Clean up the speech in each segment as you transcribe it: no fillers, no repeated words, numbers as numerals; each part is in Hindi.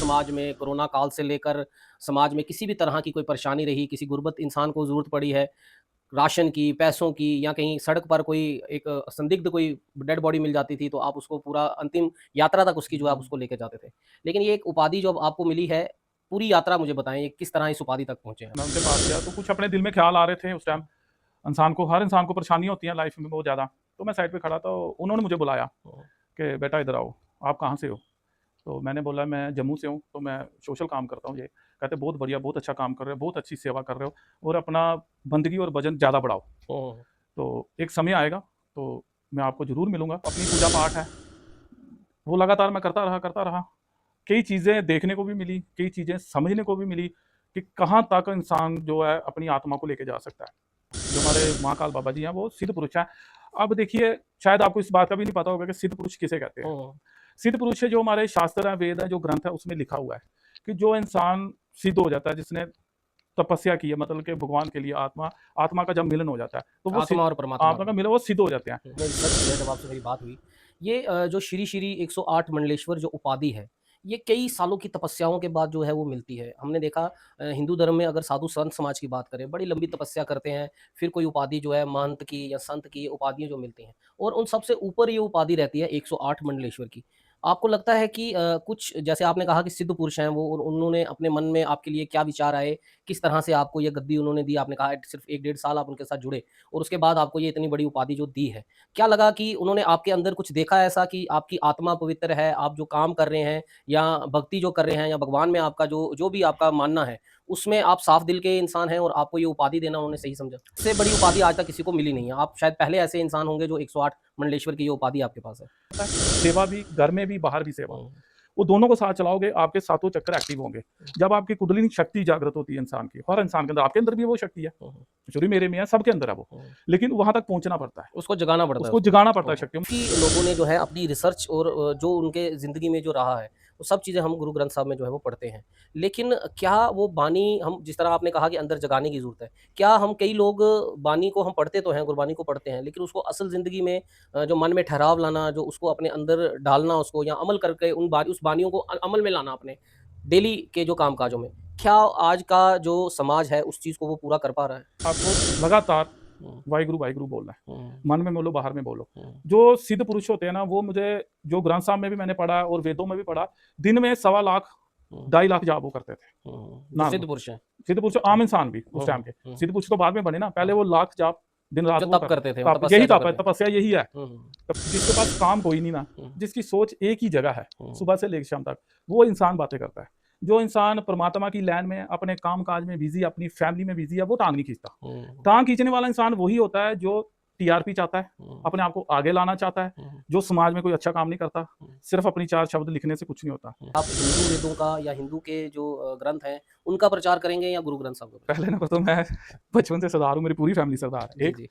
समाज में कोरोना काल से लेकर समाज में किसी भी तरह की कोई परेशानी रही, किसी गुरबत इंसान को ज़रूरत पड़ी है, राशन की, पैसों की या कहीं सड़क पर कोई एक संदिग्ध कोई डेड बॉडी मिल जाती थी, तो आप उसको पूरा अंतिम यात्रा तक उसकी जो है आप उसको लेके जाते थे। लेकिन ये एक उपाधि जो अब आपको मिली है, पूरी यात्रा मुझे बताएँ, ये किस तरह इस उपाधि तक पहुँचे हैं? मैं उनके पास गया तो कुछ अपने दिल में ख्याल आ रहे थे उस टाइम। हर इंसान को परेशानी होती है लाइफ में बहुत ज़्यादा। तो मैं साइड पे खड़ा था, उन्होंने मुझे बुलाया हुँ, कि बेटा इधर आओ, आप कहाँ से हो? तो मैंने बोला मैं जम्मू से हूँ, तो मैं सोशल काम करता हूँ ये। कहते बहुत बढ़िया, बहुत अच्छा काम कर रहे हो, बहुत अच्छी सेवा कर रहे हो और अपना बंदगी और वज़न ज़्यादा बढ़ाओ। हुँ, तो एक समय आएगा तो मैं आपको ज़रूर मिलूँगा। अपनी पूजा पाठ है, वो लगातार मैं करता रहा। कई चीज़ें देखने को भी मिली, कई चीज़ें समझने को भी मिली कि कहाँ तक इंसान जो है अपनी आत्मा को लेके जा सकता है। जो हमारे महाकाल बाबा जी हैं वो सिद्ध पुरुष हैं। अब देखिए, शायद आपको इस बात का भी नहीं पता होगा कि सिद्ध पुरुष किसे कहते हैं। हुँ, सिद्ध पुरुष है जो हमारे शास्त्र हैं, वेद हैं, जो ग्रंथ है उसमें लिखा हुआ है कि जो इंसान सिद्ध हो जाता है, जिसने तपस्या की है, मतलब कि भगवान के लिए आत्मा आत्मा का जब मिलन हो जाता है तो वो आत्मा और परमात्मा आत्मा का। का मिलन, वो सिद्ध हो जाते हैं। मैंने रिसर्च किया जब आपसे मेरी बात हुई। ये जो श्री श्री 108 मंडलेश्वर जो उपाधि है, ये कई सालों की तपस्याओं के बाद जो है वो मिलती है। हमने देखा हिंदू धर्म में अगर साधु संत समाज की बात करें, बड़ी लंबी तपस्या करते हैं, फिर कोई उपाधि जो है महंत की या संत की उपाधियाँ जो मिलती हैं और उन सबसे ऊपर ये उपाधि रहती है 108 मंडलेश्वर की। आपको लगता है कि कुछ जैसे आपने कहा कि सिद्ध पुरुष हैं वो और उन्होंने अपने मन में आपके लिए क्या विचार आए, किस तरह से आपको ये गद्दी उन्होंने दी? आपने कहा सिर्फ़ 1 डेढ़ साल आप उनके साथ जुड़े और उसके बाद आपको ये इतनी बड़ी उपाधि जो दी है। क्या लगा कि उन्होंने आपके अंदर कुछ देखा ऐसा कि आपकी आत्मा पवित्र है, आप जो काम कर रहे हैं या भक्ति जो कर रहे हैं या भगवान में आपका जो जो भी आपका मानना है, उसमें आप साफ दिल के इंसान हैं और आपको ये उपाधि देना उन्होंने सही समझा? इससे बड़ी उपाधि आज तक किसी को मिली नहीं है। आप शायद पहले ऐसे इंसान होंगे जो 108 मंडलेश्वर की ये उपाधि आपके पास है। सेवा भी घर में भी, बाहर भी सेवा। हुँ, वो दोनों को साथ चलाओगे, आपके सातों चक्र एक्टिव होंगे। जब आपकी कुंडलिनी शक्ति जागृत होती है इंसान की, हर इंसान के अंदर, आपके अंदर भी वो शक्ति है, हुँ, हुँ, जो भी मेरे में है, सबके अंदर है वो। हुँ। लेकिन वहां तक पहुंचना पड़ता है, उसको जगाना पड़ता है उसको उसको। जगाना पड़ता है हुँ। शक्ति। कि लोगों ने जो है अपनी रिसर्च और जो उनके ज़िंदगी में जो रहा है, वो सब चीज़ें हम गुरु ग्रंथ साहब में जो है वो पढ़ते हैं। लेकिन क्या वो बानी हम जिस तरह आपने कहा कि अंदर जगाने की ज़रूरत है, क्या हम कई लोग बानी को हम पढ़ते तो हैं, गुरबानी को पढ़ते हैं, लेकिन उसको असल ज़िंदगी में जो मन में ठहराव लाना, जो उसको अपने अंदर डालना उसको या अमल करके उस बानियों को अमल में लाना अपने डेली के जो काम-काजों में, क्या आज का जो समाज है, उस चीज़ को वो पूरा कर पा रहा है? आपको लगातार हुँ, वाहिगुरु वाहिगुरु बोलना है, हुँ, मन में बोलो, बाहर में बोलो। हुँ, जो सिद्ध पुरुष होते हैं ना, वो मुझे, जो ग्रंथ साहब में भी मैंने पढ़ा और वेदों में भी पढ़ा, दिन में 1.25 लाख हुँ। 2.5 लाख जाप वो करते थे, जो नॉर्मल। सिद्ध पुरुष हैं। सिद्ध पुरुष आम इंसान भी उस हुँ, टाइम हुँ, के, हुँ, सिद्ध पुरुष तो बाद में बने ना, पहले हाँ। वो लाख जाप दिन रात जो वो तप करते करते थे, वो तप, तपस्या यही जो तप है, करते थे। तपस्या यही है। हुँ, हुँ, जिसके पास काम कोई नहीं ना, हुँ, जिसकी सोच एक ही जगह है, हुँ, सुबह से लेकर शाम तक, वो इंसान बातें करता है। जो इंसान परमात्मा की लाइन में, अपने काम काज में बिजी, अपनी फैमिली में बिजी है, वो टांग नहीं खींचता। हुँ, टांग खींचने वाला इंसान वही होता है जो टीआरपी चाहता है, हुँ, अपने आप को आगे लाना चाहता है, हुँ, जो समाज में कोई अच्छा काम नहीं करता। हुँ, सिर्फ अपनी 4 शब्द लिखने से कुछ नहीं होता। हुँ। आप हिंदू वेदों का या हिंदू के जो ग्रंथ हैं, उनका प्रचार करेंगे या गुरु ग्रंथ साहब का प्रचार? पहले नंबर तो मैं बचपन से सरदार हूँ, मेरी पूरी फैमिली सरदार है, जी, एक। जी।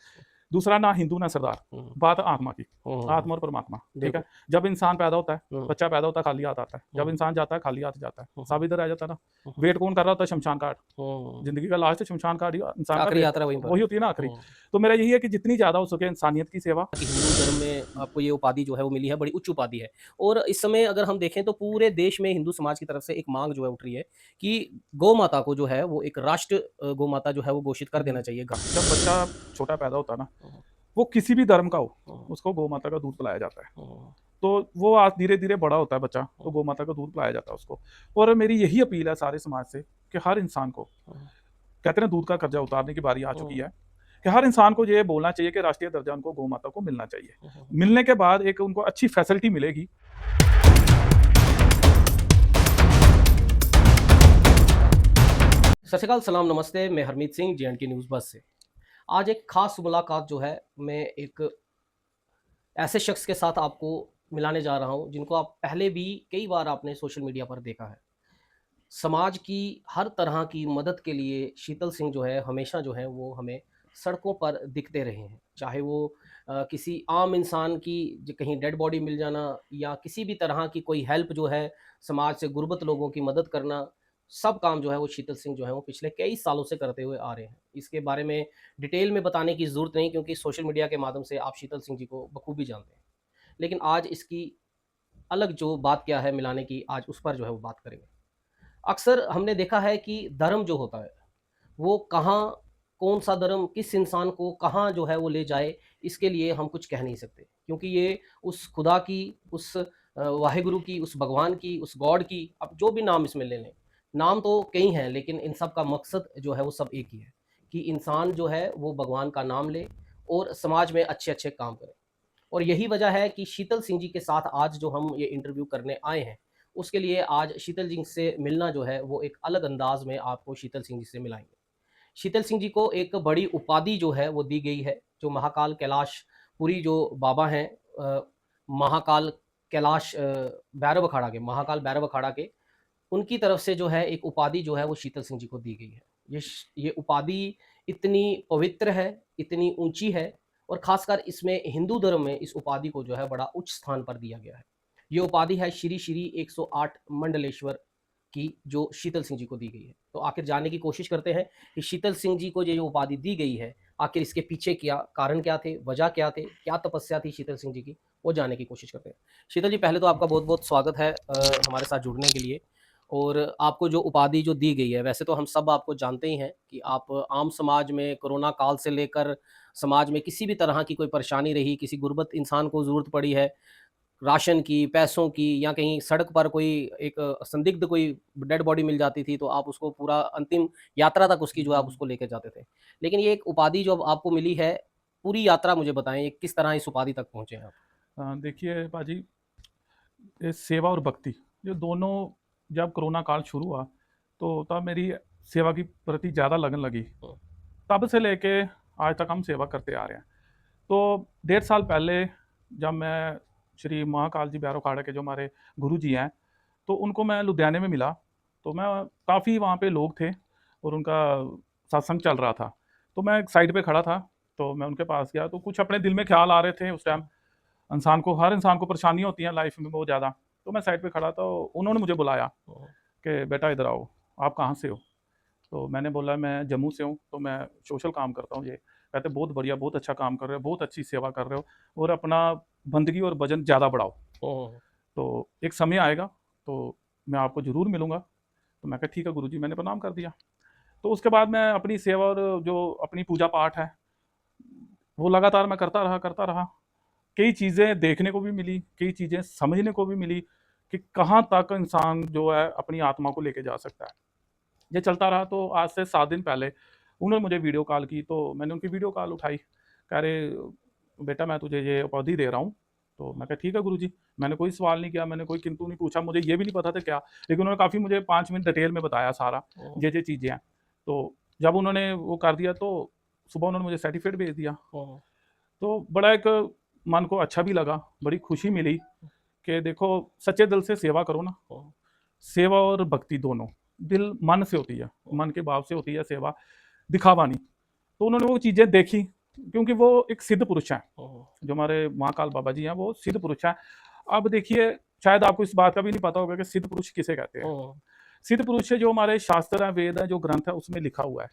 दूसरा, ना हिंदू ना सरदार, हुँ, बात है आत्मा की, हुँ, हुँ, हुँ। आत्मा और परमात्मा, ठीक है। बिल्कुल। जब इंसान पैदा होता है, हुँ, बच्चा पैदा होता है, खाली हाथ आता है। जब हुँ, इंसान जाता है, खाली हाथ जाता है। हुँ, हुँ, सब इधर आ जाता है ना। हुँ, वेट कौन कर रहा होता है? शमशान घाट। हुँ। जिंदगी का लास्ट शमशान घाट ही इंसान का आखिरी वेट, यात्रा वहीं पर वही है। होती है ना आखिरी। हुँ। तो मेरा यही है कि जितनी ज्यादा हो सके इंसानियत की सेवा। कि हिंदू धर्म में आपको ये उपाधि जो है वो मिली है, बड़ी उच्च उपाधि है। और इस समय अगर हम देखें तो पूरे देश में हिंदू समाज की तरफ से एक माँग जो है उठ रही है कि गौ माता को जो है वो एक राष्ट्र गौ माता जो है वो घोषित कर देना चाहिए। जब बच्चा छोटा पैदा होता है ना, हुँ, वो किसी भी धर्म का हो, हुँ, उसको गौ माता का दूध पिलाया जाता है। हुँ, तो वो आज धीरे धीरे बड़ा होता है बच्चा, तो हुँ, गौ माता का दूध पिलाया जाता है उसको। और मेरी यही अपील है सारे समाज से कि हर इंसान को, हुँ, कहते हैं ना, दूध का कर्जा उतारने की बारी आ चुकी हुँ, है, कि हर इंसान को ये बोलना चाहिए कि राष्ट्रीय दर्जा उनको गौ माता को मिलना चाहिए। हुँ, हुँ। मिलने के बाद एक उनको अच्छी फैसिलिटी मिलेगी। सत श्री अकाल, सलाम, नमस्ते। मैं हरमीत सिंह जे&के न्यूज़ बस से। आज एक ख़ास मुलाकात जो है मैं एक ऐसे शख्स के साथ आपको मिलाने जा रहा हूँ जिनको आप पहले भी कई बार आपने सोशल मीडिया पर देखा है। समाज की हर तरह की मदद के लिए शीतल सिंह जो है हमेशा जो है वो हमें सड़कों पर दिखते रहे हैं। चाहे वो किसी आम इंसान की कहीं डेड बॉडी मिल जाना या किसी भी तरह की कोई हेल्प जो है समाज से गुर्बत लोगों की मदद करना, सब काम जो है वो शीतल सिंह जो है वो पिछले कई सालों से करते हुए आ रहे हैं। इसके बारे में डिटेल में बताने की ज़रूरत नहीं क्योंकि सोशल मीडिया के माध्यम से आप शीतल सिंह जी को बखूबी जानते हैं। लेकिन आज इसकी अलग जो बात क्या है मिलाने की, आज उस पर जो है वो बात करेंगे। अक्सर हमने देखा है कि धर्म जो होता है, वो कहाँ कौन-सा धर्म किस इंसान को कहाँ जो है वो ले जाए, इसके लिए हम कुछ कह नहीं सकते। क्योंकि ये उस खुदा की, उस वाहेगुरु की, उस भगवान की, उस गॉड की, आप जो भी नाम इसमें ले लें। नाम तो कई हैं, लेकिन इन सब का मकसद जो है वो सब एक ही है, कि इंसान जो है वो भगवान का नाम ले और समाज में अच्छे-अच्छे काम करे। और यही वजह है कि शीतल सिंह जी के साथ आज जो हम ये इंटरव्यू करने आए हैं, उसके लिए आज शीतल जी से मिलना जो है वो एक अलग अंदाज़ में आपको शीतल सिंह जी से मिलाएँगे। शीतल सिंह जी को एक बड़ी उपाधि जो है वो दी गई है, जो महाकाल कैलाशपुरी जो बाबा हैं, महाकाल कैलाश भैरव अखाड़ा के, महाकाल भैरव अखाड़ा के, उनकी तरफ से जो है एक उपाधि जो है वो शीतल सिंह जी को दी गई है। ये उपाधि इतनी पवित्र है, इतनी ऊँची है और ख़ासकर इसमें हिंदू धर्म में इस उपाधि को जो है बड़ा उच्च स्थान पर दिया गया है। ये उपाधि है श्री श्री 108 मंडलेश्वर की, जो शीतल सिंह जी को दी गई है। तो आखिर जानने की कोशिश करते हैं कि शीतल सिंह जी को ये जो उपाधि दी गई है, आखिर इसके पीछे क्या कारण क्या थे, वजह क्या थे, क्या तपस्या थी शीतल सिंह जी की, वो जानने की कोशिश करते हैं। शीतल जी, पहले तो आपका बहुत-बहुत स्वागत है हमारे साथ जुड़ने के लिए। और आपको जो उपाधि जो दी गई है, वैसे तो हम सब आपको जानते ही हैं कि आप आम समाज में कोरोना काल से लेकर समाज में किसी भी तरह की कोई परेशानी रही, किसी गुरबत इंसान को ज़रूरत पड़ी है, राशन की, पैसों की, या कहीं सड़क पर कोई एक संदिग्ध कोई डेड बॉडी मिल जाती थी, तो आप उसको पूरा अंतिम यात्रा तक उसकी जो है आप हुँ। उसको लेके जाते थे। लेकिन ये एक उपाधि जो अब आपको मिली है, पूरी यात्रा मुझे बताएँ, किस तरह इस उपाधि तक पहुँचे हैं आप? देखिए पाजी, ये सेवा और भक्ति, ये दोनों जब कोरोना काल शुरू हुआ, तो तब मेरी सेवा के प्रति ज़्यादा लगन लगी। हुँ, तब से लेके आज तक हम सेवा करते आ रहे हैं। तो डेढ़ साल पहले जब मैं श्री महाकाल जी भैरव अखाड़े के जो हमारे गुरुजी हैं, तो उनको मैं लुधियाने में मिला। तो मैं काफ़ी वहाँ पे लोग थे और उनका सत्संग चल रहा था। तो मैं एक साइड पे खड़ा था, तो मैं उनके पास गया, तो कुछ अपने दिल में ख़्याल आ रहे थे उस टाइम। हुँ, हर इंसान को परेशानी होती है लाइफ़ में बहुत ज़्यादा। तो मैं साइड पे खड़ा था, उन्होंने मुझे बुलाया हुँ, कि बेटा इधर आओ, आप कहाँ से हो? तो मैंने बोला मैं जम्मू से हूँ, तो मैं सोशल काम करता हूँ ये। कहते बहुत बढ़िया, बहुत अच्छा काम कर रहे हो, बहुत अच्छी सेवा कर रहे हो और अपना बंदगी और भजन ज़्यादा बढ़ाओ। हुँ, तो एक समय आएगा, तो मैं आपको ज़रूर मिलूँगा। तो मैं कहा ठीक है गुरुजी, मैंने प्रणाम कर दिया। तो उसके बाद मैं अपनी सेवा और जो अपनी पूजा-पाठ है, वो लगातार मैं करता रहा। कई चीज़ें देखने को भी मिली, कई चीज़ें समझने को भी मिली कि कहाँ तक इंसान जो है अपनी आत्मा को लेके जा सकता है। ये चलता रहा, तो आज से 7 दिन पहले उन्होंने मुझे वीडियो कॉल की, तो मैंने उनकी वीडियो कॉल उठाई। कह रहे, "बेटा मैं तुझे ये उपाधि दे रहा हूँ।" तो मैं कहा, "ठीक है गुरुजी।" मैंने कोई सवाल नहीं किया, मैंने कोई किंतु नहीं पूछा, मुझे ये भी नहीं पता था क्या, लेकिन उन्होंने काफ़ी मुझे 5 मिनट डिटेल में बताया सारा, हुँ, ये-ये चीज़ें हैं। तो जब उन्होंने वो कर दिया, तो सुबह उन्होंने मुझे सर्टिफ़िकेट भेज दिया। हुँ, तो बड़ा एक मन को अच्छा भी लगा, बड़ी खुशी मिली कि देखो सच्चे दिल से सेवा करो ना, हुँ, सेवा और भक्ति दोनों, दिल मन से होती है, हुँ, मन के भाव से होती है सेवा, दिखावा नहीं। तो उन्होंने वो चीज़ें देखी, क्योंकि वो एक सिद्ध पुरुष हैं, हुँ, जो हमारे महाकाल बाबा जी हैं, वो सिद्ध पुरुष हैं। अब देखिए, शायद आपको इस बात का भी नहीं पता होगा कि सिद्ध पुरुष किसे कहते हैं। हुँ, सिद्ध पुरुष है जो हमारे शास्त्र हैं, वेद हैं, जो ग्रंथ है, उसमें लिखा हुआ है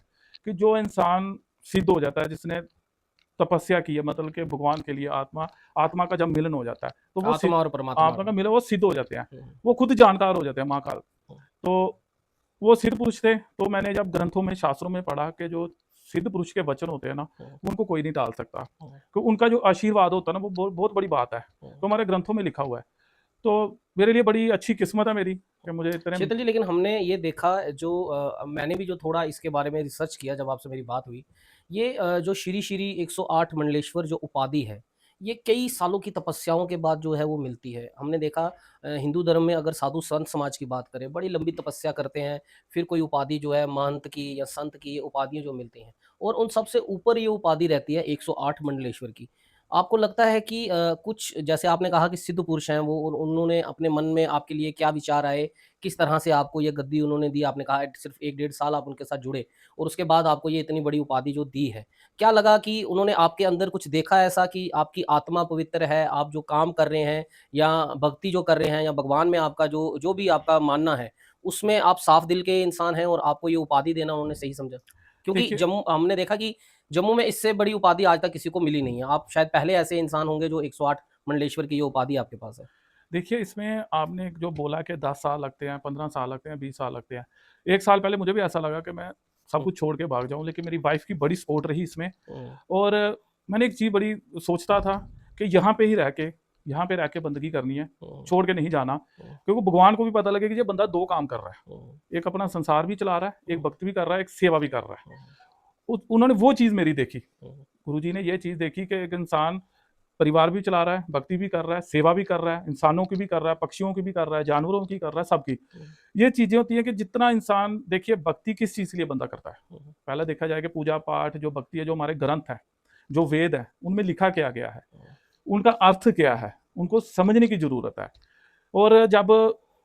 कि जो इंसान सिद्ध हो जाता है, जिसने तपस्या की है, मतलब कि भगवान के लिए आत्मा आत्मा का जब मिलन हो जाता है, तो वो सिद्ध, आत्मा और परमात्मा आत्मा का। का मिलन, वो सिद्ध हो जाते हैं। हुँ, वो खुद जानकार हो जाते हैं महाकाल। हुँ, तो वो सिद्ध पुरुष थे, तो मैंने जब ग्रंथों में, शास्त्रों में पढ़ा कि जो सिद्ध पुरुष के वचन होते हैं ना, हुँ, उनको कोई नहीं टाल सकता। हुँ, तो उनका जो आशीर्वाद होता है ना, वो बहुत बड़ी बात है। हुँ। तो हमारे ग्रंथों में लिखा हुआ है। तो मेरे लिए बड़ी अच्छी किस्मत है मेरी कि मुझे इतने। शीतल जी, लेकिन हमने ये देखा जो मैंने भी जो थोड़ा इसके बारे में रिसर्च किया जब आपसे मेरी बात हुई, ये जो श्री श्री 108 मंडलेश्वर जो उपाधि है, ये कई सालों की तपस्याओं के बाद जो है वो मिलती है। हमने देखा हिंदू धर्म में अगर साधु संत समाज की बात करें, बड़ी लंबी तपस्या करते हैं, फिर कोई उपाधि जो है महंत की या संत की, ये उपाधियाँ जो मिलती हैं और उन सबसे ऊपर ये उपाधि रहती है 108 मंडलेश्वर की। आपको लगता है कि कुछ जैसे आपने कहा कि सिद्ध पुरुष हैं वो, उन्होंने अपने मन में आपके लिए क्या विचार आए, किस तरह से आपको ये गद्दी उन्होंने दी? आपने कहा सिर्फ़ 1 डेढ़ साल आप उनके साथ जुड़े और उसके बाद आपको ये इतनी बड़ी उपाधि जो दी है। क्या लगा कि उन्होंने आपके अंदर कुछ देखा ऐसा कि आपकी आत्मा पवित्र है, आप जो काम कर रहे हैं या भक्ति जो कर रहे हैं या भगवान में आपका जो जो भी आपका मानना है, उसमें आप साफ दिल के इंसान हैं और आपको ये उपाधि देना उन्होंने सही समझा? क्योंकि देखिए, जम्मू हमने देखा कि जम्मू में इससे बड़ी उपाधि आज तक किसी को मिली नहीं है। आप शायद पहले ऐसे इंसान होंगे जो 108 मंडलेश्वर की ये उपाधि आपके पास है। देखिए, इसमें आपने जो बोला कि 10 साल लगते हैं, 15 साल लगते हैं, 20 साल लगते हैं। 1 साल पहले मुझे भी ऐसा लगा कि मैं सब हुँ, कुछ छोड़ के भाग जाऊँ, लेकिन मेरी वाइफ़ की बड़ी सपोर्ट रही इसमें। हुँ, और मैंने एक चीज़ बड़ी सोचता था कि यहाँ पे रह के बंदगी करनी है, हुँ, छोड़ के नहीं जाना। हुँ, क्योंकि भगवान को भी पता लगे कि ये बंदा 2 काम कर रहा हुँ, है। एक अपना संसार भी चला रहा है, एक हुँ, भक्ति भी कर रहा है, एक सेवा भी कर रहा है। हुँ, उन्होंने वो चीज़ मेरी देखी। हुँ, गुरुजी ने ये चीज़ देखी कि एक इंसान परिवार भी चला रहा है, भक्ति भी कर रहा है, सेवा भी कर रहा है, इंसानों की भी कर रहा है, पक्षियों की भी कर रहा है, जानवरों की कर रहा है, सबकी। हुँ, ये चीज़ें होती हैं कि जितना इंसान देखिए भक्ति किस चीज़ के लिए बंदा करता है। हुँ, पहले देखा जाए कि पूजा-पाठ जो भक्ति है, जो हमारे ग्रंथ हैं, जो वेद हैं, उनमें लिखा क्या गया है, उनका अर्थ क्या है, उनको समझने की ज़रूरत है। और जब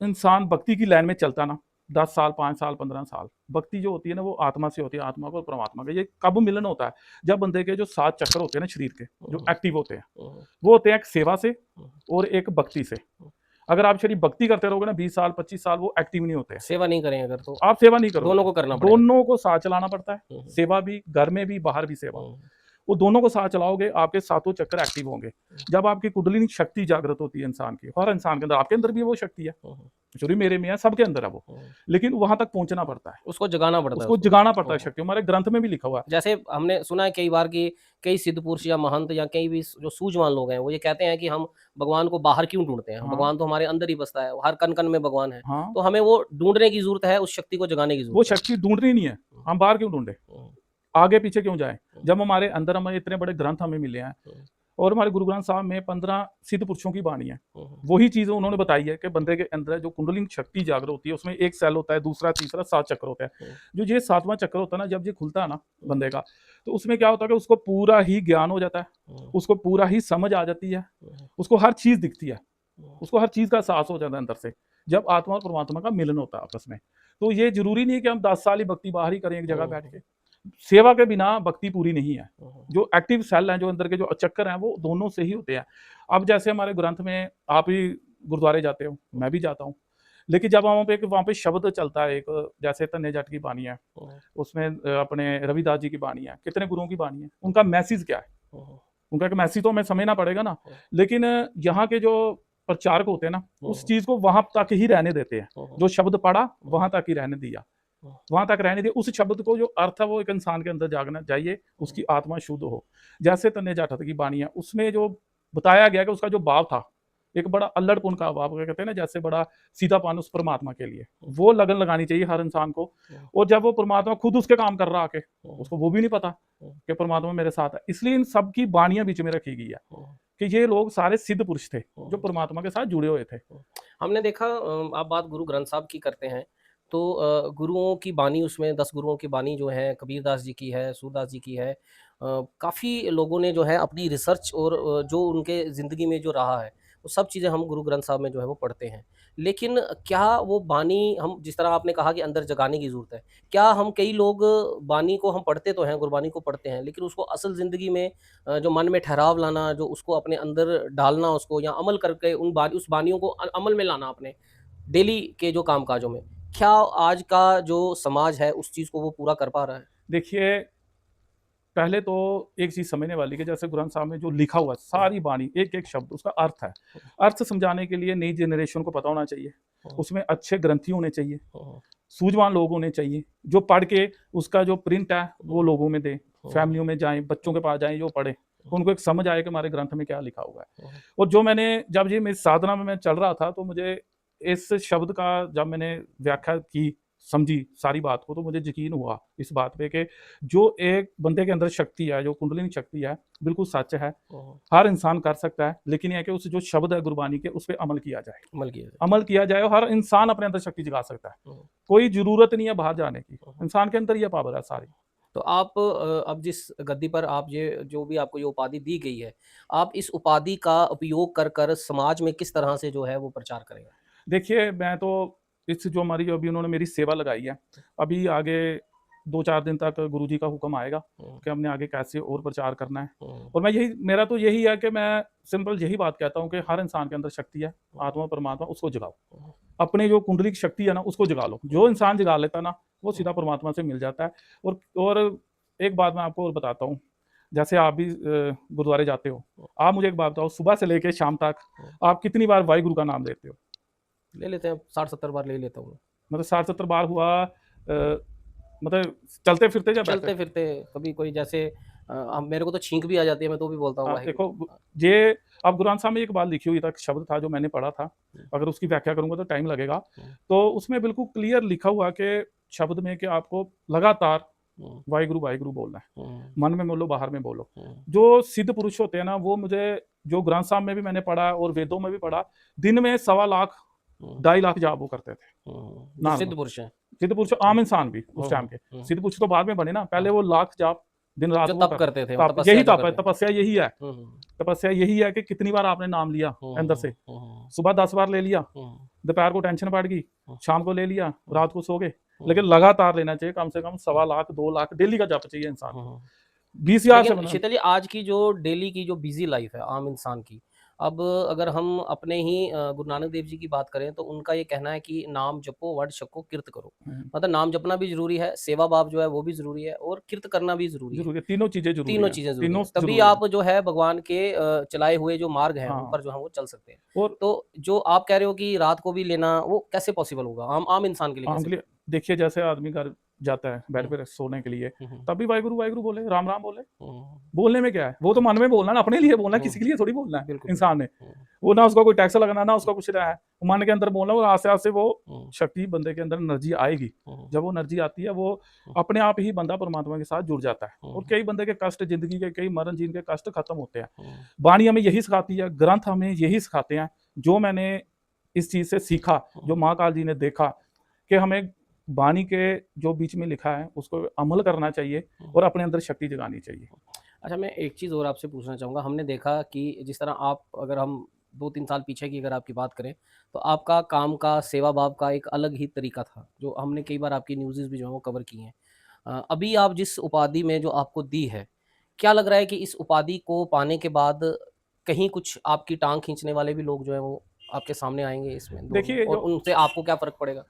इंसान भक्ति की लाइन में चलता है ना, 10 साल, 5 साल, 15 साल, भक्ति जो होती है ना वो आत्मा से होती है, आत्मा को और परमात्मा का। ये कब मिलन होता है? जब बंदे के जो 7 चक्र होते हैं ना शरीर के, जो हुँ, एक्टिव होते हैं, हुँ, वो होते हैं एक सेवा से हुँ, और एक भक्ति से। हुँ। अगर आप सिर्फ भक्ति करते रहोगे ना 20 साल, 25 साल, वो एक्टिव नहीं होते हैं। सेवा नहीं करें अगर तो आप सेवा नहीं दोनों करोगे। को करना पड़ेगा। दोनों को साथ चलाना पड़ता है, हुँ, हुँ, सेवा भी, घर में भी, बाहर भी सेवा। हुँ, वो दोनों को साथ चलाओगे, आपके सातों चक्कर एक्टिव होंगे। हुँ, जब आपकी कुंडलिनी शक्ति जागृत होती है इंसान की, हर इंसान के अंदर, आपके अंदर भी वो शक्ति है, हुँ, हुँ, जो भी मेरे में है, सबके अंदर है वो। हुँ। लेकिन वहाँ तक पहुँचना पड़ता है, उसको जगाना पड़ता है उसको उसको। जगाना पड़ता हुँ, है हुँ। शक्ति, हमारे ग्रंथ में भी लिखा हुआ है। जैसे हमने सुना है कई बार कि कई सिद्ध पुरुष या महंत या कई भी जो सूझवान लोग हैं, वो ये कहते हैं कि हम भगवान को बाहर क्यों ढूँढते हैं? हाँ, भगवान तो हमारे अंदर ही बसता है, हर कण-कण में भगवान है। हाँ, तो हमें वो ढूँढने की ज़रूरत है, उस शक्ति को जगाने की वो ज़रूरत है। शक्ति ढूँढनी नहीं है, हुँ, हम बाहर क्यों ढूँढे? हुँ, आगे पीछे क्यों जाएँ? हुँ, जब हमारे अंदर हमें इतने बड़े ग्रंथ हमें मिले हैं हुँ, और हमारे गुरु ग्रंथ साहब में 15 सिद्ध पुरुषों की वाणी है। हुँ, हुँ, वही चीज़ें उन्होंने बताई है कि बंदे के अंदर जो कुंडलिनी शक्ति जागृत होती है, उसमें एक सेल होता है, दूसरा, तीसरा, 7 चक्र होते हैं। हुँ, जो ये 7वां चक्र होता है ना, जब ये खुलता है ना हुँ, बंदे का, तो उसमें क्या होता है कि उसको पूरा ही ज्ञान हो जाता है, हुँ, उसको पूरा ही समझ आ जाती है, हुँ, उसको हर चीज़ दिखती है, हुँ, उसको हर चीज़ का एहसास हो जाता है अंदर से, जब आत्मा और परमात्मा का मिलन होता है आपस में। तो ये ज़रूरी नहीं है कि हम 10 साल ही भक्ति बाहर ही करें एक जगह हुँ, बैठ हुँ, के। सेवा के बिना भक्ति पूरी नहीं है। हुँ, हुँ, जो एक्टिव सेल हैं, जो अंदर के जो चक्कर हैं, वो दोनों से ही होते हैं। अब जैसे हमारे ग्रंथ में आप ही गुरुद्वारे जाते हो, मैं भी जाता हूँ। लेकिन जब वहाँ पे शब्द चलता है एक, जैसे तन्ने जाट की बानी है, हुँ, उसमें अपने रविदास जी की बानी है, कितने गुरुओं की बानी है, उनका मैसेज क्या है? हुँ, उनका एक मैसेज तो हमें समझना पड़ेगा ना। हुँ, लेकिन यहाँ के जो प्रचारक होते हैं ना, उस हुँ, चीज़ को वहाँ तक ही रहने देते हैं। हुँ, जो शब्द पढ़ा, हुँ, वहाँ तक ही रहने दिया। हुँ, वहाँ तक रहने दिया, उस शब्द को जो अर्थ है वो एक इंसान के अंदर जागना चाहिए, हुँ, उसकी आत्मा शुद्ध हो। जैसे तन्ने जाटत की बानी है, उसमें जो बताया गया कि उसका जो भाव था, एक बड़ा अल्हड़पन का भाव, क्या कहते हैं ना, जैसे बड़ा सीधापन उस परमात्मा के लिए, हुँ, वो लगन लगानी चाहिए हर इंसान को। हुँ, और जब वो परमात्मा खुद उसके काम कर रहा आके, हुँ, उसको वो भी नहीं पता हुँ, कि परमात्मा मेरे साथ है। इसलिए इन सब की बानियाँ बीच में रखी गई है हुँ, कि ये लोग सारे सिद्ध पुरुष थे, जो हुँ। परमात्मा के साथ जुड़े हुए थे। हुँ। हमने देखा आप बात गुरु ग्रंथ साहब की करते हैं, तो गुरुओं की बानी उसमें 10 गुरुओं की बानी जो है कबीरदास जी की है, सूरदास जी की है। काफ़ी लोगों ने जो है अपनी रिसर्च और जो उनके ज़िंदगी में जो रहा है, वो सब चीज़ें हम गुरु ग्रंथ साहब में जो है वो पढ़ते हैं। लेकिन क्या वो बानी हम जिस तरह आपने कहा कि अंदर जगाने की ज़रूरत है, क्या हम कई लोग बानी को हम पढ़ते तो हैं, गुरबानी को पढ़ते हैं, लेकिन उसको असल ज़िंदगी में जो मन में ठहराव लाना, जो उसको अपने अंदर डालना उसको या अमल करके उस बानियों को अमल में लाना अपने डेली के जो काम-काजों में। क्या आज का जो समाज है उस चीज़ को वो पूरा कर पा रहा है? देखिए, पहले तो एक चीज़ समझने वाली कि जैसे ग्रंथ साहब में जो लिखा हुआ है, हुँ, सारी बानी, एक-एक शब्द उसका अर्थ है। हुँ, अर्थ समझाने के लिए नई जनरेशन को पता होना चाहिए। हुँ, उसमें अच्छे ग्रंथी होने चाहिए, हुँ, सूझवान लोग होने चाहिए, जो पढ़ के उसका जो प्रिंट है, वो हुँ, लोगों में दें। हुँ, फैमिलियों में जाएँ, बच्चों के पास जाएँ, जो पढ़ें। हुँ, उनको एक समझ आए कि हमारे ग्रंथ में क्या लिखा हुआ है। हुँ, और जो मैंने जब ये मेरी साधना में मैं चल रहा था, तो मुझे इस शब्द का जब मैंने व्याख्या की, समझी सारी बात को, तो मुझे यकीन हुआ इस बात पे कि जो एक बंदे के अंदर शक्ति है, जो कुंडलिनी शक्ति है, बिल्कुल सच है। हुँ, हर इंसान कर सकता है, लेकिन ये है कि उस जो शब्द है गुरबानी के, उस पे अमल किया जाए। अमल किया जाए। अमल किया जाए और हर इंसान अपने अंदर शक्ति जगा सकता है। हुँ, कोई ज़रूरत नहीं है बाहर जाने की, हुँ। इंसान के अंदर ये पावर है सारी। तो आप अब जिस गद्दी पर आप ये जो भी आपको ये उपाधि दी गई है, आप इस उपाधि का उपयोग कर समाज में किस तरह से जो है वो प्रचार करेंगे? देखिए, मैं तो इस जो हमारी जो अभी उन्होंने मेरी सेवा लगाई है, अभी आगे 2-4 दिन तक गुरुजी का हुक्म आएगा हुँ, कि हमने आगे कैसे और प्रचार करना है। हुँ, और मैं यही मेरा तो यही है कि मैं सिंपल यही बात कहता हूँ कि हर इंसान के अंदर शक्ति है, हुँ, आत्मा परमात्मा उसको जगाओ। हुँ, अपनी जो कुंडली की शक्ति है ना, उसको जगा लो। जो इंसान जगा लेता है ना, वो हुँ, सीधा परमात्मा से मिल जाता है। और एक बात मैं आपको और बताता हूँ, जैसे आप भी गुरुद्वारे जाते हो, आप मुझे एक बात बताओ, सुबह से लेके शाम तक आप कितनी बार वाहिगुरु का नाम लेते हो? ले लेते हैं, 60-70 बार ले लेता हूँ। मतलब 60-70 बार हुआ, मतलब चलते फिरते या बैठे? चलते-फिरते कभी कोई जैसे अब मेरे को तो छींक भी आ जाती है, मैं तो भी बोलता हूँ आप वाहेगुरु। देखो ये, अब कुरान साहब में एक बात लिखी हुई था, एक शब्द था जो मैंने पढ़ा था, हुँ, अगर उसकी व्याख्या करूंगा तो टाइम लगेगा। हुँ, तो उसमें बिल्कुल क्लियर लिखा हुआ कि शब्द में कि आपको लगातार हुँ, वाहिगुरु वाहिगुरु बोलना है, हुँ, मन में बोलो बाहर में बोलो। हुँ, जो सिद्ध पुरुष होते हैं ना, वो मुझे जो ग्रंथ साहब में भी मैंने पढ़ा और वेदों में भी पढ़ा, दिन में 1.25 लाख हुँ, 2.5 लाख जाप वो करते थे जो नॉर्मल। सिद्ध पुरुष हैं। सिद्ध पुरुष आम इंसान भी उस हुँ, टाइम हुँ, के, हुँ, सिद्ध पुरुष तो बाद में बने ना, पहले हाँ, वो लाख जाप दिन रात जो वो तप कर, करते थे, वो तप तपस्या यही जो तप है, करते हैं। तपस्या यही है। हुँ, हुँ, तपस्या यही है कि कितनी बार आपने नाम लिया हुँ, अंदर से, हुँ, हुँ, सुबह 10 बार ले लिया, हुँ, दोपहर को टेंशन बढ़ गई, हुँ, शाम को ले लिया, हुँ, रात को सो गए। लेकिन हुँ, लगातार लेना चाहिए, कम से कम 1.25 लाख 2 लाख डेली का जप चाहिए इंसान को। हुँ। 20,000 से लेकिन बना। शीतल जी, आज की जो डेली की जो बिज़ी लाइफ़ है आम इंसान की, अब अगर हम अपने ही गुरु नानक देव जी की बात करें तो उनका ये कहना है कि नाम जपो, वर्ड छको, किर्त करो। हम्म, मतलब नाम जपना भी ज़रूरी है, सेवा भाव जो है वो भी ज़रूरी है और किर्त करना भी ज़रूरी है। जरूरी है, तीनों चीजें जरूरी तीनों हैं, चीज़ें ज़रूरी तीनों हैं, तभी जरूरी हैं। आप जो है भगवान के चलाए हुए जो मार्ग हैं, उन हाँ। पर जो है वो चल सकते हैं। और तो जो आप कह रहे हो कि रात को भी लेना, वो कैसे पॉसिबल होगा? आम आम इंसान के लिए आम कैसे के लिए पॉसिबल? देखिए, जैसे आदमी घर जाता है बेड हुँ, पे सोने के लिए, हुँ, हुँ, तब भी वाहिगुरु वाहिगुरु बोले, राम राम बोले। हुँ, बोलने में क्या है, वो तो मन में बोलना है ना, अपने लिए बोलना है, हुँ, किसी के लिए थोड़ी बोलना है बिल्कुल, बिल्कुल। इंसान ने। हुँ, वो ना उसका कोई टैक्स लगाना, ना उसका कुछ रहा है, वो मन के अंदर बोलना, और आस्ते आस्ते वो हुँ, शक्ति बंदे के अंदर एनर्जी आएगी। हुँ, जब वो एनर्जी आती है, वो हुँ, अपने आप ही बंदा परमात्मा के साथ जुड़ जाता है, और हुँ, कई बंदे के कष्ट, जिंदगी के कई मरण जीवन के कष्ट खत्म होते हैं। हुँ, वाणी हमें यही सिखाती है, ग्रंथ हमें यही सिखाते हैं, जो मैंने इस चीज से सीखा, जो हुँ, महाकाल जी ने देखा, कि हमें वाणी के जो बीच में लिखा है उसको अमल करना चाहिए हुँ। और अपने अंदर शक्ति जगानी चाहिए। अच्छा, मैं एक चीज़ और आपसे पूछना चाहूँगा, हमने देखा कि जिस तरह आप, अगर हम 2-3 साल पीछे की अगर आपकी बात करें, तो आपका काम का, सेवा भाव का एक अलग ही तरीका था, जो हमने कई बार आपकी न्यूज़ेज़ भी जो है वो कवर की हैं। अभी आप जिस उपाधि में जो आपको दी है, क्या लग रहा है कि इस उपाधि को पाने के बाद कहीं कुछ आपकी टाँग खींचने वाले भी लोग जो हैं वो आपके सामने आएँगे इसमें दौड़ में, देखिए और जो उनसे आपको क्या फ़र्क पड़ेगा?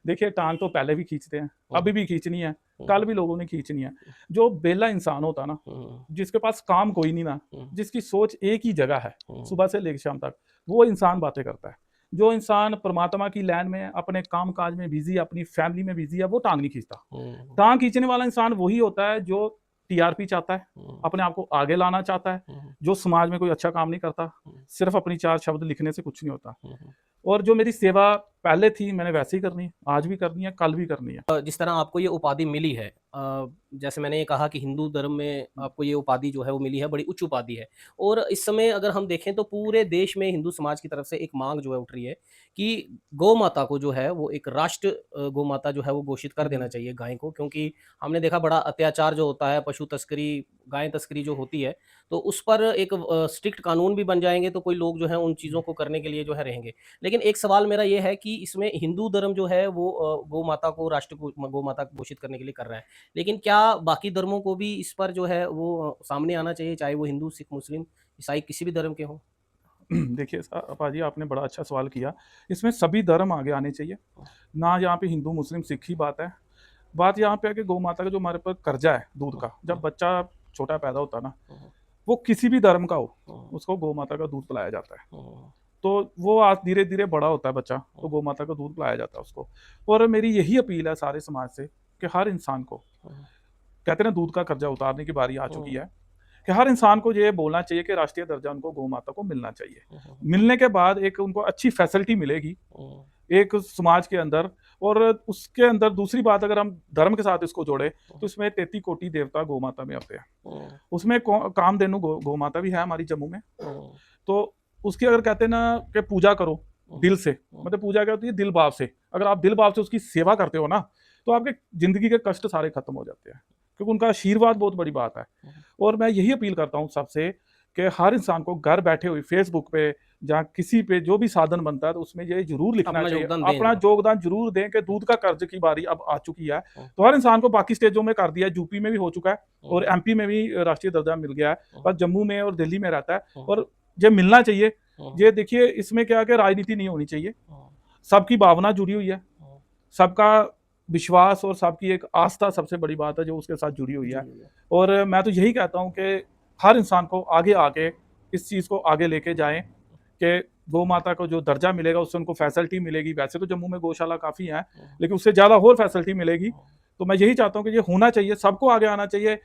देखिए, टांग तो पहले भी खींचते हैं, हुँ, अभी भी खींचनी है, हुँ, कल हुँ, भी लोगों ने खींचनी है। जो बेला इंसान होता ना, हुँ, जिसके पास काम कोई नहीं ना, हुँ, जिसकी सोच एक ही जगह है, हुँ, सुबह से लेकर शाम तक, वो इंसान बातें करता है। जो इंसान परमात्मा की लाइन में, अपने काम काज में बिजी है, अपनी फैमिली में बिजी है, वो टांग नहीं खींचता। हुँ, टांग खींचने वाला इंसान वही होता है जो टीआरपी चाहता है, हुँ, अपने आप को आगे लाना चाहता है, हुँ, जो समाज में कोई अच्छा काम नहीं करता, हुँ, सिर्फ अपनी 4 शब्द लिखने से कुछ नहीं होता। हुँ, हुँ। और जो मेरी सेवा पहले थी, मैंने वैसे ही करनी है, आज भी करनी है, कल भी करनी है। जिस तरह आपको ये उपाधि मिली है, जैसे मैंने ये कहा कि हिंदू धर्म में आपको ये उपाधि जो है वो मिली है, बड़ी उच्च उपाधि है, और इस समय अगर हम देखें तो पूरे देश में हिंदू समाज की तरफ से एक मांग जो है उठ रही है कि गौ माता को जो है वो एक राष्ट्र गौ माता जो है वो घोषित कर देना हम्म, चाहिए गाय को, क्योंकि हमने देखा बड़ा अत्याचार जो होता है, पशु तस्करी, गाय तस्करी जो होती है, तो उस पर एक स्ट्रिक्ट कानून भी बन जाएंगे तो कोई लोग जो है उन चीज़ों को करने के लिए जो है रहेंगे। लेकिन एक सवाल मेरा ये है कि इसमें हिंदू धर्म जो है वो गौ माता को राष्ट्र को गौ माता घोषित करने के लिए कर रहा है। लेकिन क्या बाकी धर्मों को भी इस पर जो है वो सामने आना चाहिए, चाहे वो हिंदू, सिख, मुस्लिम, ईसाई किसी भी धर्म के हों? देखिए पाजी, आपने बड़ा अच्छा सवाल किया। इसमें सभी धर्म आगे आने चाहिए, ना यहाँ पे हिंदू मुस्लिम सिख ही बात है। बात यहाँ पे है कि गौ माता का जो हमारे पर कर्जा है दूध हुँ, का, जब हुँ, बच्चा छोटा पैदा होता है ना, हुँ, वो किसी भी धर्म का हो, हुँ, उसको गौ माता का दूध पिलाया जाता है। हुँ, तो वो आज धीरे धीरे बड़ा होता है बच्चा, तो हुँ, गौ माता का दूध पिलाया जाता है उसको। और मेरी यही अपील है सारे समाज से, कि हर इंसान को, हुँ, कहते हैं ना, दूध का कर्जा उतारने की बारी आ चुकी हुँ, है, कि हर इंसान को ये बोलना चाहिए कि राष्ट्रीय दर्जा उनको गौ माता को मिलना चाहिए। हुँ, हुँ, मिलने के बाद एक उनको अच्छी फैसिलिटी मिलेगी हुँ, एक समाज के अंदर। और उसके अंदर दूसरी बात, अगर हम धर्म के साथ इसको जोड़े, तो इसमें 33 कोटि देवता गौ माता में आते हैं। हुँ, उसमें कामधेनु गौ माता भी है हमारी जम्मू में। हुँ, तो उसकी अगर कहते हैं ना कि पूजा करो हुँ, दिल से, हुँ, मतलब पूजा क्या होती है, दिल भाव से। अगर आप दिल भाव से उसकी सेवा करते हो ना, तो आपके जिंदगी के कष्ट सारे खत्म हो जाते हैं, क्योंकि उनका आशीर्वाद बहुत बड़ी बात है। हुँ। और मैं यही अपील करता हूँ सबसे, कि हर इंसान को घर बैठे हुए फेसबुक पे, जहाँ किसी पे जो भी साधन बनता है, तो उसमें ये जरूर लिखना अपना चाहिए, योगदान दें अपना ज़रा। योगदान जरूर दें कि दूध का कर्ज की बारी अब आ चुकी है। हुँ, तो हर इंसान को बाकी स्टेजों में कर दिया है, यूपी में भी हो चुका है, और हुँ, एमपी में भी राष्ट्रीय दर्जा मिल गया है, हुँ, पर जम्मू में और दिल्ली में रहता है। हुँ, और ये मिलना चाहिए। हुँ, ये देखिए, इसमें क्या कि राजनीति नहीं होनी चाहिए, हुँ, सबकी भावना जुड़ी हुई है, हुँ, सबका विश्वास और सबकी एक आस्था सबसे बड़ी बात है जो उसके साथ जुड़ी हुई है। जुड़ी हुई है। और मैं तो यही कहता हूँ कि हर इंसान को आगे आके इस चीज़ को आगे लेके जाएं कि गौ माता को जो दर्जा मिलेगा उससे उनको फैसिलिटी मिलेगी। वैसे तो जम्मू में गौशाला काफ़ी हैं, लेकिन उससे ज़्यादा और फैसिलिटी मिलेगी। तो मैं यही चाहता हूँ कि ये होना चाहिए, सबको आगे आना चाहिए।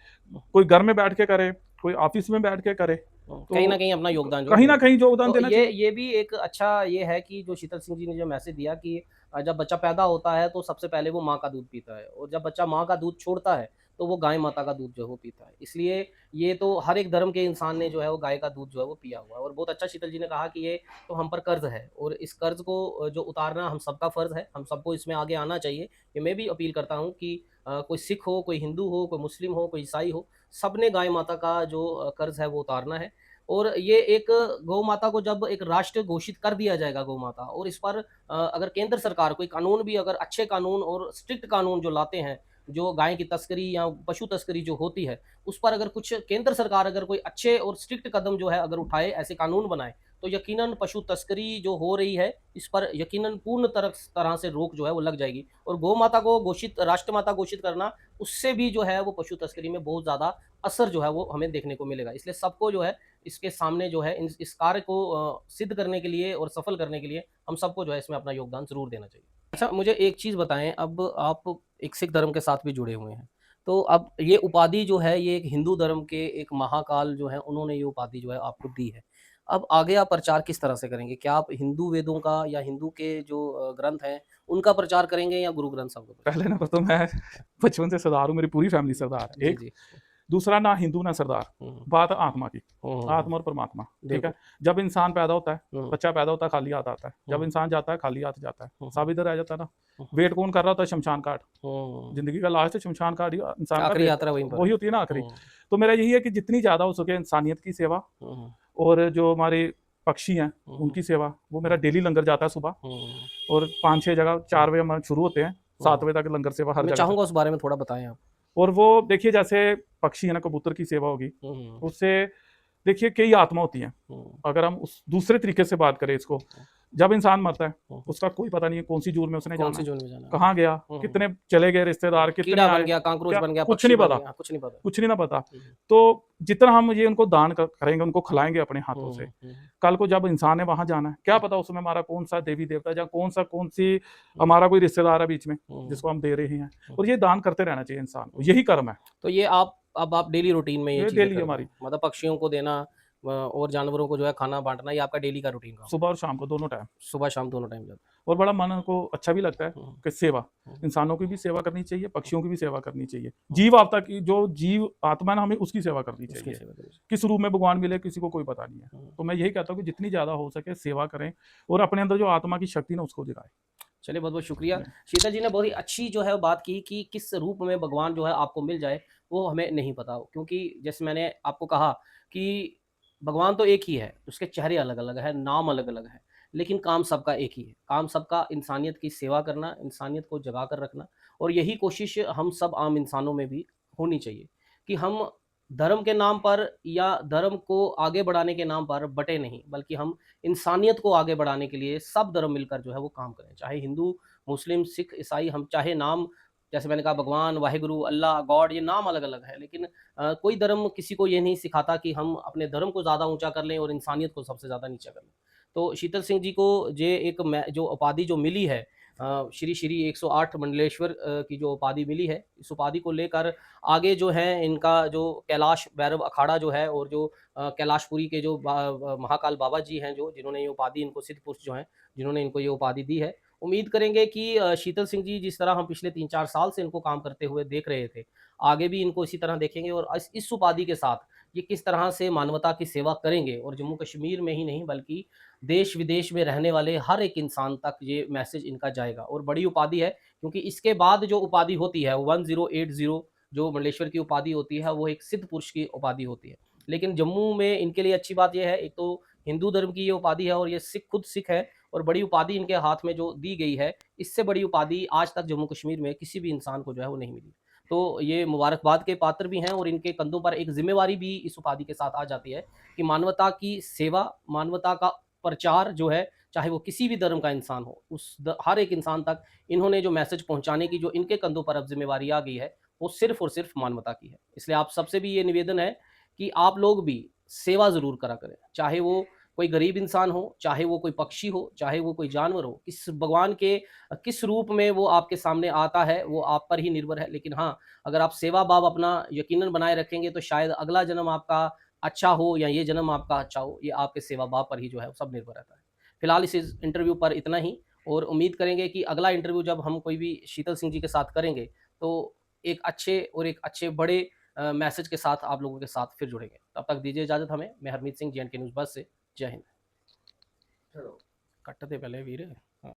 कोई घर में बैठ के करे, कोई ऑफिस में बैठ के करे, कहीं तो न कहीं अपना योगदान जो है कहीं दे ना रहे हैं। कहीं योगदान तो देना चाहिए। ये भी एक अच्छा ये है कि जो शीतल सिंह जी ने जो मैसेज दिया कि जब बच्चा पैदा होता है तो सबसे पहले वो माँ का दूध पीता है और जब बच्चा माँ का दूध छोड़ता है तो वो गाय माता का दूध जो है वो पीता है। इसलिए ये तो हर एक धर्म के इंसान ने जो है वो गाय का दूध जो है वो पिया हुआ है और बहुत अच्छा शीतल जी ने कहा कि ये तो हम पर कर्ज़ है और इस कर्ज़ को जो उतारना हम सबका फ़र्ज़ है। हम सबको इसमें आगे आना चाहिए। ये मैं भी अपील करता हूँ कि कोई सिख हो, कोई हिंदू हो, कोई मुस्लिम हो, कोई ईसाई हो, सबने गाय माता का जो कर्ज़ है वो उतारना है। और ये एक गौ माता को जब एक राष्ट्र घोषित कर दिया जाएगा गौ माता और इस पर अगर केंद्र सरकार कोई कानून भी अगर अच्छे कानून और स्ट्रिक्ट कानून जो लाते हैं, जो गाय की तस्करी या पशु तस्करी जो होती है, उस पर अगर कुछ केंद्र सरकार अगर कोई अच्छे और स्ट्रिक्ट कदम जो है अगर उठाए, ऐसे कानून बनाए, तो यकीनन पशु तस्करी जो हो रही है, इस पर यकीनन पूर्ण तरह से रोक जो है वो लग जाएगी और गौ माता को घोषित राष्ट्रमाता घोषित करना, उससे भी जो है वो पशु तस्करी में बहुत ज़्यादा असर जो है वो हमें देखने को मिलेगा। इसलिए सबको जो है इसके सामने जो है इस कार्य को सिद्ध करने के लिए और सफल करने के लिए हम सबको जो है इसमें अपना योगदान ज़रूर देना चाहिए। अच्छा मुझे एक चीज़ बताएँ अब आप एक सिख धर्म के साथ भी जुड़े हुए हैं। तो अब ये उपाधि जो है ये एक हिंदू धर्म के एक महाकाल जो है उन्होंने ये उपाधि जो है आपको दी है। अब आगे आप प्रचार किस तरह से करेंगे? क्या आप हिंदू वेदों का या हिंदू के जो ग्रंथ हैं उनका प्रचार करेंगे या गुरु ग्रंथ साहब का प्रचार? पहले नंबर तो मैं बचपन से सरदार हूँ, मेरी पूरी फैमिली सरदार है, जी, एक। जी। दूसरा, ना हिंदू ना सरदार, हुँ, बात आत्मा की, हुँ, हुँ। आत्मा और परमात्मा, ठीक है। बिल्कुल। जब इंसान पैदा होता है, हुँ, बच्चा पैदा होता है, खाली हाथ आता है। जब हुँ, इंसान जाता है, खाली हाथ जाता है। हुँ, हुँ, सब इधर रह जाता है ना। हुँ, वेट कौन कर रहा होता है? शमशान घाट। हुँ। जिंदगी का लास्ट शमशान घाट ही इंसान का आखिरी वेट, यात्रा वहीं पर है। वही होती है ना आखिरी। हुँ, तो मेरा यही है कि जितनी ज्यादा हो सके इंसानियत की सेवा, हुँ, और जो हमारे पक्षी हैं हुँ, उनकी सेवा, वो मेरा हुँ, डेली लंगर जाता है सुबह। हुँ, और 5-6 जगह, हुँ, 4 बजे हमारे शुरू होते हैं, हुँ। 7 बजे तक लंगर सेवा हर मैं जगह से। चाहूँगा उस बारे में थोड़ा बताएँ आप? और वो देखिए, जैसे पक्षी है ना, कबूतर की सेवा होगी, हुँ, हुँ, उससे देखिए कई आत्मा होती हैं। हुँ, अगर हम उस दूसरे तरीके से बात करें इसको, हुँ, जब इंसान मरता है, हुँ, हुँ। उसका कोई पता नहीं है कौन सी जून में उसने जाना कौन-सी है, ज़ोन में जाना है? कहाँ गया, हुँ, हुँ, कितने चले गए रिश्तेदार, कितने कीड़ा बन आए, गया, काकरोच क्या बन गया, कुछ पक्षी नहीं बन पता, गया, कुछ नहीं पता। कुछ नहीं ना पता। हुँ, हुँ, तो जितना हम ये उनको दान करेंगे, उनको खिलाएंगे अपने हाथों से, हुँ, हुँ, कल को जब इंसान ने वहां जाना है, क्या हुँ, पता उसमें हमारा कौन सा देवी देवता या कौन सी हुँ, हमारा कोई रिश्तेदार है बीच में हुँ, जिसको हम दे रहे हैं। हुँ, और ये दान करते रहना चाहिए इंसान को, हुँ। यही कर्म है। तो ये आप डेली रूटीन में ये ये चीज़ें डेली कर रहे हमारी, हैं। मतलब पक्षियों को देना और जानवरों को जो है खाना बाँटना ये आपका डेली का रूटीन काम है। सुबह और शाम को दोनों टाइम। सुबह शाम दोनों टाइम जाता और बड़ा मन को अच्छा भी लगता है है। हुँ, कि सेवा, हुँ, इंसानों की भी सेवा करनी चाहिए, हुँ, पक्षियों की भी सेवा करनी चाहिए, हुँ। जीव आपता की जो जीव आत्मा है ना, हमें उसकी सेवा करनी उसकी चाहिए। सेवा करें। किस रूप में भगवान मिले किसी को कोई पता नहीं है। हुँ। तो मैं यही कहता हूँ कि जितनी ज्यादा हो सके सेवा करें, और अपने अंदर जो आत्मा की शक्ति ना उसको जगाएं। चलिए बहुत-बहुत शुक्रिया। शीतल जी ने बहुत ही अच्छी जो है बात की कि किस रूप में भगवान जो है आपको मिल जाए, वो हमें नहीं पता। क्योंकि जैसे मैंने आपको कहा कि भगवान तो एक ही है, उसके चेहरे अलग-अलग हैं, नाम अलग-अलग है, लेकिन काम सबका एक ही है। काम सबका इंसानियत की सेवा करना, इंसानियत को जगा कर रखना और यही कोशिश हम सब आम इंसानों में भी होनी चाहिए कि हम धर्म के नाम पर या धर्म को आगे बढ़ाने के नाम पर बँटे नहीं, बल्कि हम इंसानियत को आगे बढ़ाने के लिए सब धर्म मिलकर जो है वो काम करें। चाहे हिंदू, मुस्लिम, सिख, ईसाई हम चाहे नाम जैसे मैंने कहा भगवान, वाहेगुरु, अल्लाह, गॉड ये नाम अलग-अलग है लेकिन कोई धर्म किसी को ये नहीं सिखाता कि हम अपने धर्म को ज़्यादा ऊँचा कर लें और इंसानियत को सबसे ज़्यादा नीचा कर लें। तो शीतल सिंह जी को ये एक मैं जो उपाधि जो मिली है श्री 108 मंडलेश्वर की जो उपाधि मिली है, इस उपाधि को लेकर आगे जो है इनका जो कैलाश भैरव अखाड़ा जो है और जो कैलाशपुरी के जो महाकाल बाबा जी हैं जो जिन्होंने ये उपाधि इनको सिद्ध पुरुष जो हैं, जिन्होंने इनको ये उपाधि दी है। उम्मीद करेंगे कि शीतल सिंह जी जिस तरह हम पिछले 3-4 साल से इनको काम करते हुए देख रहे थे, आगे भी इनको इसी तरह देखेंगे और इस उपाधि के साथ ये किस तरह से मानवता की सेवा करेंगे और जम्मू कश्मीर में ही नहीं बल्कि देश-विदेश में रहने वाले हर एक इंसान तक ये मैसेज इनका जाएगा और बड़ी उपाधि है क्योंकि इसके बाद जो उपाधि होती है 1080 जो मंडलेश्वर की उपाधि होती है वो एक सिद्ध पुरुष की उपाधि होती है। लेकिन जम्मू में इनके लिए अच्छी बात ये है एक तो हिंदू धर्म की ये उपाधि है और ये खुद सिख है और बड़ी उपाधि इनके हाथ में जो दी गई है, इससे बड़ी उपाधि आज तक जम्मू कश्मीर में किसी भी इंसान को जो है वो नहीं मिली। तो ये मुबारकबाद के पात्र भी हैं और इनके कंधों पर एक ज़िम्मेवारी भी इस उपाधि के साथ आ जाती है कि मानवता की सेवा, मानवता का प्रचार जो है, चाहे वो किसी भी धर्म का इंसान हो, हर एक इंसान तक इन्होंने जो मैसेज पहुँचाने की जो इनके कंधों पर अब ज़िम्मेवारी आ गई है, वो सिर्फ़ और सिर्फ़ मानवता की है। इसलिए आप सबसे भी ये निवेदन है कि आप लोग भी सेवा ज़रूर करा करें। चाहे वो कोई गरीब इंसान हो, चाहे वो कोई पक्षी हो, चाहे वो कोई जानवर हो, किस भगवान के किस रूप में वो आपके सामने आता है, वो आप पर ही निर्भर है। लेकिन हाँ, अगर आप सेवा भाव अपना यकीनन बनाए रखेंगे तो शायद अगला जन्म आपका अच्छा हो या ये जन्म आपका अच्छा हो, ये आपके सेवा भाव पर ही जो है वो सब निर्भर रहता है। फिलहाल इस इंटरव्यू पर इतना ही, और उम्मीद करेंगे कि अगला इंटरव्यू जब हम कोई भी शीतल सिंह जी के साथ करेंगे, तो एक अच्छे बड़े मैसेज के साथ आप लोगों के साथ फिर जुड़ेंगे। तब तक दीजिए इजाज़त हमें। मैं Harmeet Singh, JNK news buzz से। जय हिंद। चलो। कट दे पहले वीर।